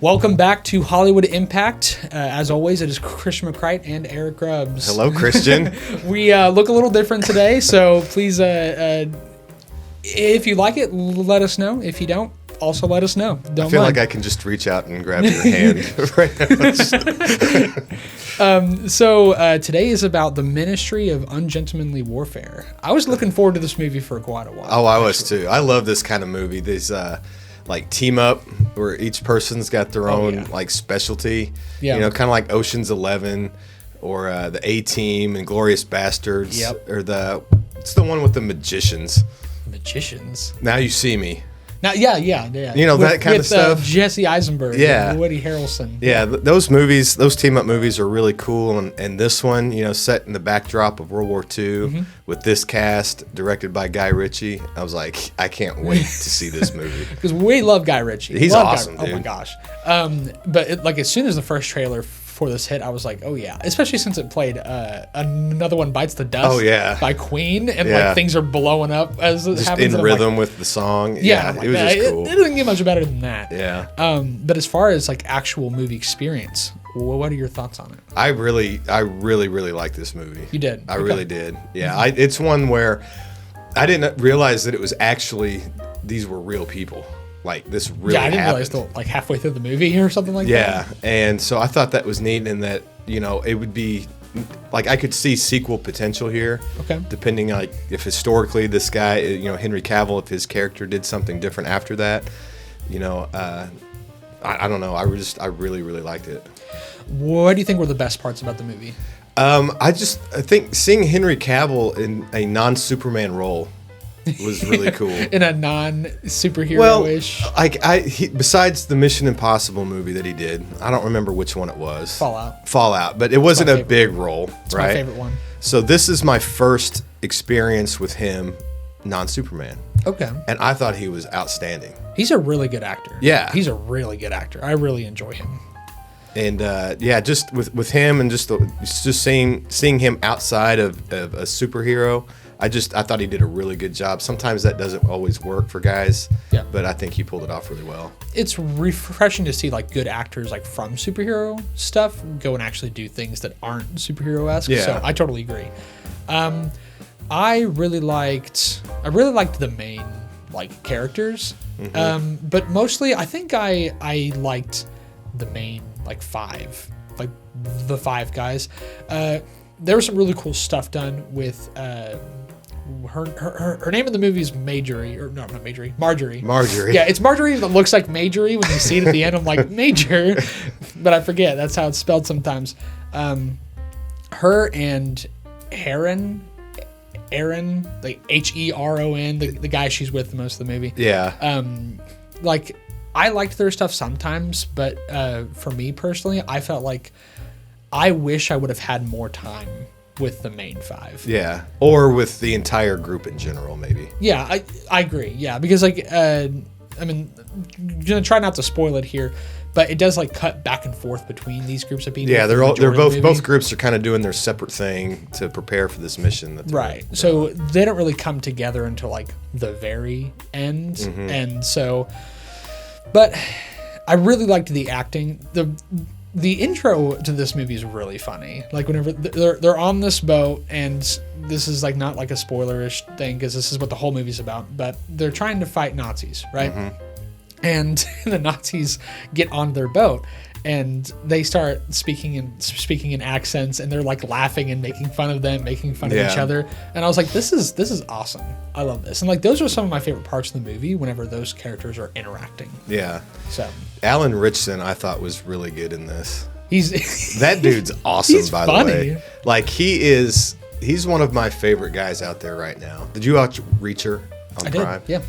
Welcome back to Hollywood Impact. As always, it is Christian McCrite and Eric Grubbs. Hello, Christian. We look a little different today, so please, if you like it, let us know. If you don't, also let us know. I feel like I can just reach out and grab your hand right now. So today is about the Ministry of Ungentlemanly Warfare. I was looking forward to this movie for quite a while. Oh, I was too. I love this kind of movie. These like team up where each person's got their own like specialty. Yeah. You know, kind of like Ocean's 11 or the A-Team and Glorious Bastards. Yep. Or it's the one with the magicians. Magicians. Now You See Me. Now, yeah. You know, that kind of stuff. Jesse Eisenberg. Yeah. And Woody Harrelson. Yeah, those movies, those team-up movies are really cool. And this one, you know, set in the backdrop of World War II with this cast, directed by Guy Ritchie. I was like, I can't wait to see this movie. Because we love Guy Ritchie. He's awesome, dude. Oh, my gosh. But like as soon as the first trailer for this hit, I was like, oh, yeah. Especially since it played Another One Bites the Dust by Queen. And like things are blowing up as it just happens. In rhythm with the song. Yeah, like, it was just cool. It doesn't get much better than that. Yeah. But as far as like actual movie experience, what are your thoughts on it? I really like this movie. You did? I really did. Yeah. It's one where I didn't realize that it was actually, these were real people. Like this really happened. I didn't realize till like halfway through the movie or something like that. Yeah, and so I thought that was neat in that, you know, it would be like I could see sequel potential here. Okay. Depending like if historically this guy, you know, Henry Cavill, if his character did something different after that, you know, I don't know. I really liked it. What do you think were the best parts about the movie? I think seeing Henry Cavill in a non-Superman role was really cool. In a non-superhero-ish. Well, like besides the Mission Impossible movie that he did, I don't remember which one it was. Fallout, but it wasn't a big role, it's right? My favorite one. So this is my first experience with him, non-Superman. Okay. And I thought he was outstanding. He's a really good actor. Yeah. He's a really good actor. I really enjoy him. And just with him and just seeing him outside of a superhero. I thought he did a really good job. Sometimes that doesn't always work for guys, but I think he pulled it off really well. It's refreshing to see like good actors like from superhero stuff go and actually do things that aren't superhero-esque. Yeah. So I totally agree. I really liked the main like characters, but mostly I think I liked the main like five, like the five guys. There was some really cool stuff done with. Her name in the movie is Marjorie. Marjorie. Yeah, it's Marjorie that looks like Majorie when you see it at the end. I'm like, Major, but I forget. That's how it's spelled sometimes. Her and Aaron, like Heron, the guy she's with the most of the movie. Yeah. Like I liked their stuff sometimes, but for me personally, I felt like I wish I would have had more time with the main five. Yeah. Or with the entire group in general, maybe. Yeah, I agree. Yeah, because like, I mean, I'm gonna try not to spoil it here, but it does like cut back and forth between these groups of people. Yeah, they're both groups are kind of doing their separate thing to prepare for this mission. Right. So they don't really come together until like the very end, and so, but I really liked the acting. The intro to this movie is really funny. Like whenever they're on this boat, and this is like not like a spoilerish thing because this is what the whole movie's about. But they're trying to fight Nazis, right? And the Nazis get on their boat, and they start speaking in accents, and they're like laughing and making fun of them, making fun of each other. And I was like, this is awesome. I love this. And like those are some of my favorite parts of the movie whenever those characters are interacting. Yeah. So Alan Ritchson, I thought was really good in this. That dude's awesome. He's by funny. The way, like he's one of my favorite guys out there right now. Did you watch Reacher on Prime? Yeah.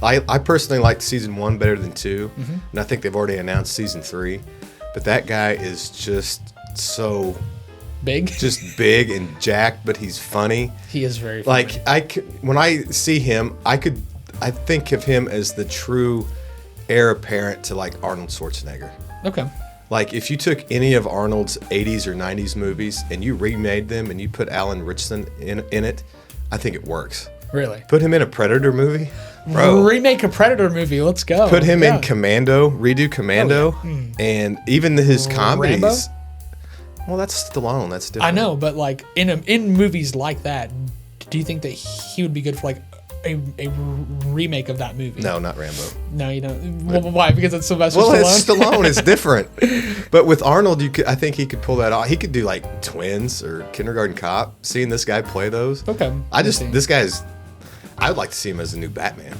I personally liked season 1 better than 2, and I think they've already announced season 3. But that guy is just so big, and jacked, but he's funny. He is very funny. Like when I see him, I think of him as the true heir apparent to like Arnold Schwarzenegger. Okay. Like if you took any of Arnold's 80s or 90s movies and you remade them and you put Alan Ritchson in it, I think it works. Really? Put him in a Predator movie? Bro. Remake a Predator movie. Let's go. Put him in Commando. Redo Commando. And even his comedies. Rambo? Well, that's Stallone. That's different. I know, but like in movies like that, do you think that he would be good for like a remake of that movie? No, not Rambo. No, you don't. Well, why? Because it's Sylvester Stallone? Well, it's Stallone. It's different. But with Arnold, I think he could pull that off. He could do like Twins or Kindergarten Cop. Seeing this guy play those. Okay. This guy's. I would like to see him as a new Batman.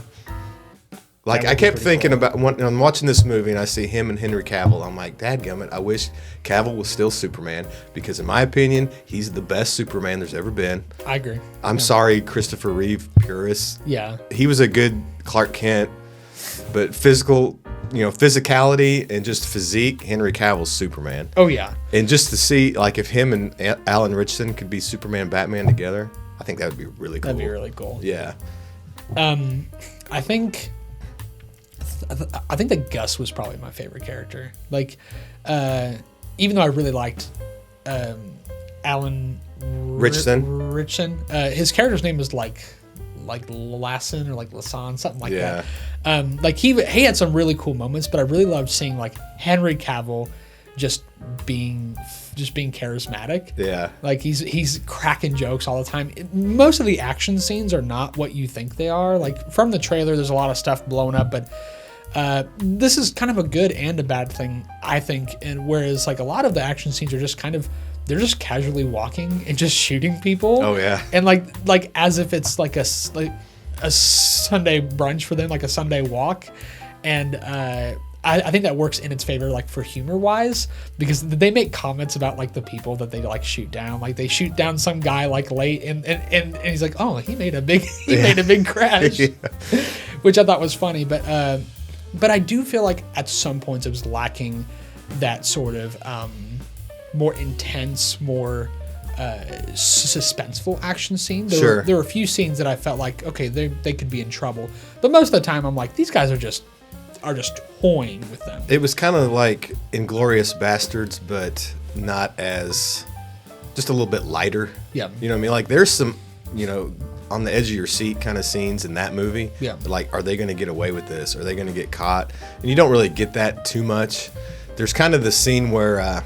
Like, I kept thinking about when I'm watching this movie and I see him and Henry Cavill. I'm like, dadgummit, I wish Cavill was still Superman, because in my opinion, he's the best Superman there's ever been. I agree. I'm sorry, Christopher Reeve purists. Yeah. He was a good Clark Kent, but physicality and just physique, Henry Cavill's Superman. Oh, yeah. And just to see, like, if him and Alan Richardson could be Superman, Batman together, I think that would be really cool. That'd be really cool. Yeah. I think that Gus was probably my favorite character. Like, even though I really liked Alan Richardson, his character's name was like Lassen or like Lassan, something like that. Like he had some really cool moments, but I really loved seeing like Henry Cavill just being charismatic. Yeah. Like he's cracking jokes all the time. Most of the action scenes are not what you think they are. Like from the trailer, there's a lot of stuff blowing up, but this is kind of a good and a bad thing, I think. And whereas like a lot of the action scenes are just they're just casually walking and just shooting people. Oh yeah. And like as if it's like a Sunday brunch for them, like a Sunday walk. And I think that works in its favor, like for humor wise, because they make comments about like the people that they like shoot down. Like they shoot down some guy like late, and he's like, oh, he made a big crash, which I thought was funny. But I do feel like at some points it was lacking that sort of more intense, more suspenseful action scene. There were a few scenes that I felt like, okay, they could be in trouble, but most of the time I'm like, these guys are just toying with them. It was kind of like Inglourious Bastards, but not as, just a little bit lighter. Yeah. You know what I mean? Like there's some, on the edge of your seat kind of scenes in that movie. Yeah. Like, are they going to get away with this? Are they going to get caught? And you don't really get that too much. There's kind of the scene where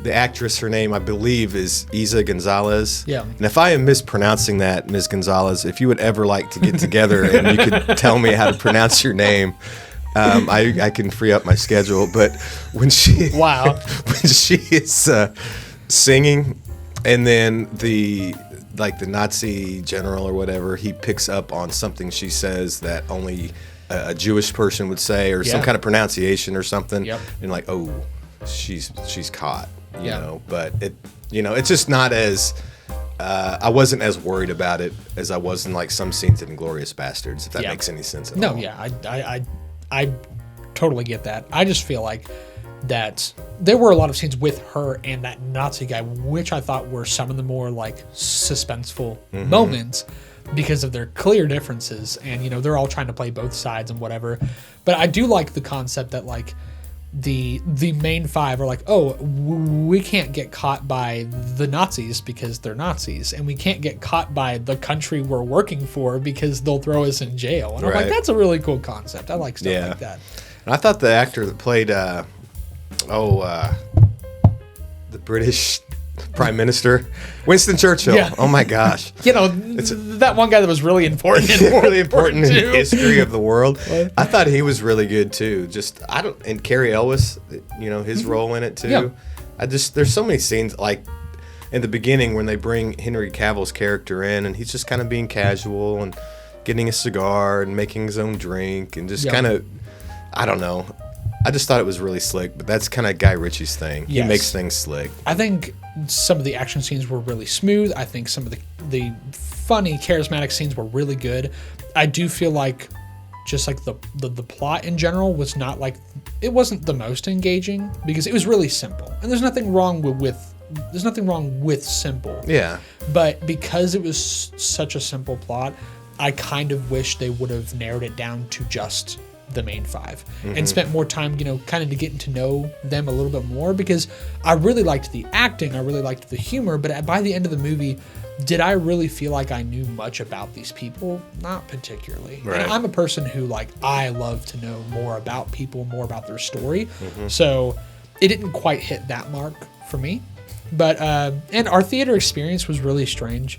the actress, her name, I believe, is Isa Gonzalez. Yeah. And if I am mispronouncing that, Ms. Gonzalez, if you would ever like to get together and you could tell me how to pronounce your name, I can free up my schedule. But when she is singing, and then the Nazi general or whatever, he picks up on something she says that only a Jewish person would say, or some kind of pronunciation or something. Yep. And like, oh, she's caught. You know, but it's just not as. I wasn't as worried about it as I was in like some scenes in Inglourious Bastards, if that makes any sense at all. No, yeah, I totally get that. I just feel like that there were a lot of scenes with her and that Nazi guy, which I thought were some of the more like suspenseful moments because of their clear differences, and they're all trying to play both sides and whatever. But I do like the concept that like the main five are like, oh, we can't get caught by the Nazis because they're Nazis, and we can't get caught by the country we're working for because they'll throw us in jail. And I'm like, that's a really cool concept. I like stuff like that. And I thought the actor that played the British Prime Minister, Winston Churchill. Yeah. Oh my gosh. That one guy that was really important. Really important in the history of the world. I thought he was really good too. And Cary Elwes, his role in it too. Yeah. There's so many scenes like in the beginning when they bring Henry Cavill's character in, and he's just kind of being casual and getting a cigar and making his own drink and just kind of, I don't know. I just thought it was really slick, but that's kind of Guy Ritchie's thing. He makes things slick. I think some of the action scenes were really smooth. I think some of the funny, charismatic scenes were really good. I do feel like just like the plot in general was not like, it wasn't the most engaging because it was really simple. And there's nothing wrong with simple. Yeah. But because it was such a simple plot, I kind of wish they would have narrowed it down to just the main five and spent more time, kind of to getting to know them a little bit more, because I really liked the acting, I really liked the humor, but by the end of the movie, did I really feel like I knew much about these people? Not particularly. Right. And I'm a person who, like, I love to know more about people, more about their story. So it didn't quite hit that mark for me. But, and our theater experience was really strange.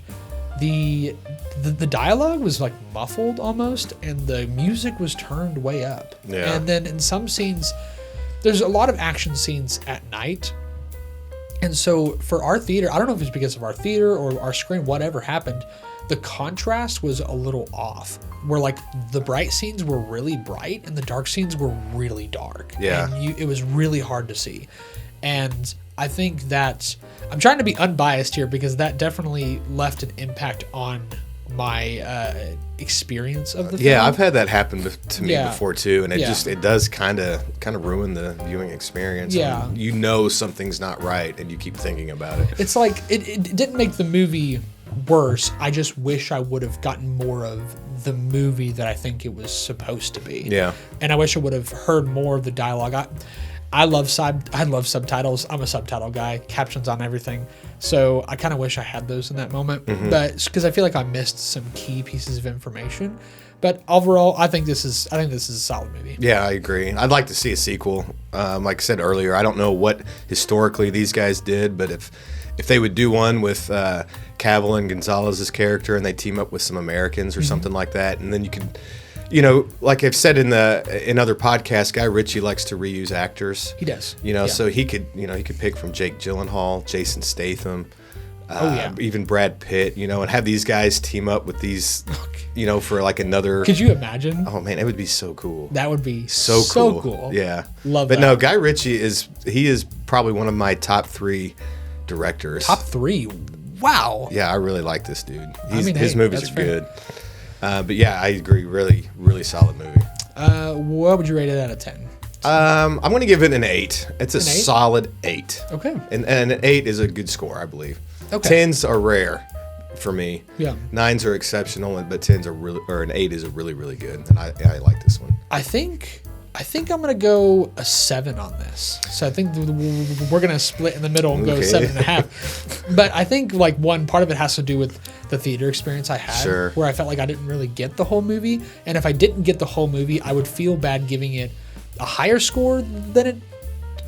The dialogue was, like, muffled almost, and the music was turned way up. Yeah. And then in some scenes, there's a lot of action scenes at night. And so for our theater, I don't know if it's because of our theater or our screen, whatever happened, the contrast was a little off. Where like the bright scenes were really bright and the dark scenes were really dark. Yeah. And it was really hard to see. And I think that I'm trying to be unbiased here because that definitely left an impact on my experience of the film. Yeah, I've had that happen to me before too, and it does kind of ruin the viewing experience. Yeah, I mean, you know something's not right, and you keep thinking about it. It's like it didn't make the movie worse. I just wish I would have gotten more of the movie that I think it was supposed to be. Yeah, and I wish I would have heard more of the dialogue. I love subtitles. I'm a subtitle guy, captions on everything. So I kind of wish I had those in that moment, but because I feel like I missed some key pieces of information. But overall, I think this is a solid movie. Yeah, I agree. I'd like to see a sequel. Like I said earlier, I don't know what historically these guys did, but if they would do one with Cavill and Gonzalez's character, and they team up with some Americans or something like that, and then you could. You know, like I've said in other podcasts, Guy Ritchie likes to reuse actors. He does. You know, so he could pick from Jake Gyllenhaal, Jason Statham, even Brad Pitt. You know, and have these guys team up with these. You know, for like another. Could you imagine? Oh man, it would be so cool. That would be so cool. Yeah, love. But no, Guy Ritchie is probably one of my top 3 directors. Top 3. Wow. Yeah, I really like this dude. His movies are good. But yeah, I agree. Really, really solid movie. What would you rate it out of 10? I'm going to give it an 8. It's a solid 8. Okay. And an 8 is a good score, I believe. Okay. 10s are rare for me. Yeah. 9s are exceptional, but 10s are really, or an 8 is a really, really good. And I like this one. I think I'm going to go a 7 on this. So I think we're going to split in the middle and go 7.5. But I think like one part of it has to do with the theater experience I had, where I felt like I didn't really get the whole movie. And if I didn't get the whole movie, I would feel bad giving it a higher score than it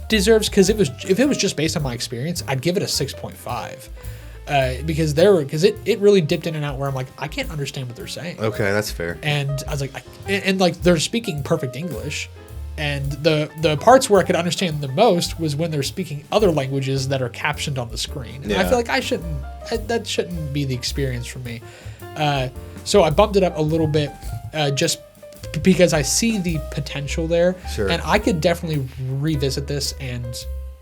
deserves. Because if it was just based on my experience, I'd give it a 6.5. Because it really dipped in and out where I'm like, I can't understand what they're saying. Okay, that's fair. And I was like, and they're speaking perfect English. And the parts where I could understand the most was when they're speaking other languages that are captioned on the screen. And I feel like that shouldn't be the experience for me. So I bumped it up a little bit just because I see the potential there. Sure. And I could definitely revisit this, and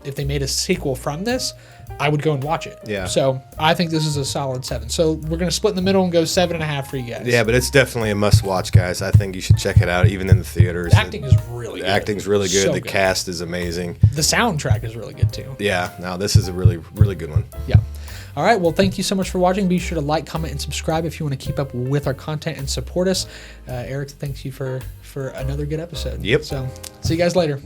if they made a sequel from this, I would go and watch it. Yeah. So I think this is a solid 7. So we're going to split in the middle and go 7.5 for you guys. Yeah, but it's definitely a must-watch, guys. I think you should check it out, even in the theaters. The acting is really good. The acting's really good. So the good. Cast is amazing. The soundtrack is really good, too. Yeah. No, this is a really, really good one. Yeah. All right. Well, thank you so much for watching. Be sure to like, comment, and subscribe if you want to keep up with our content and support us. Eric, thanks you for another good episode. Yep. So see you guys later.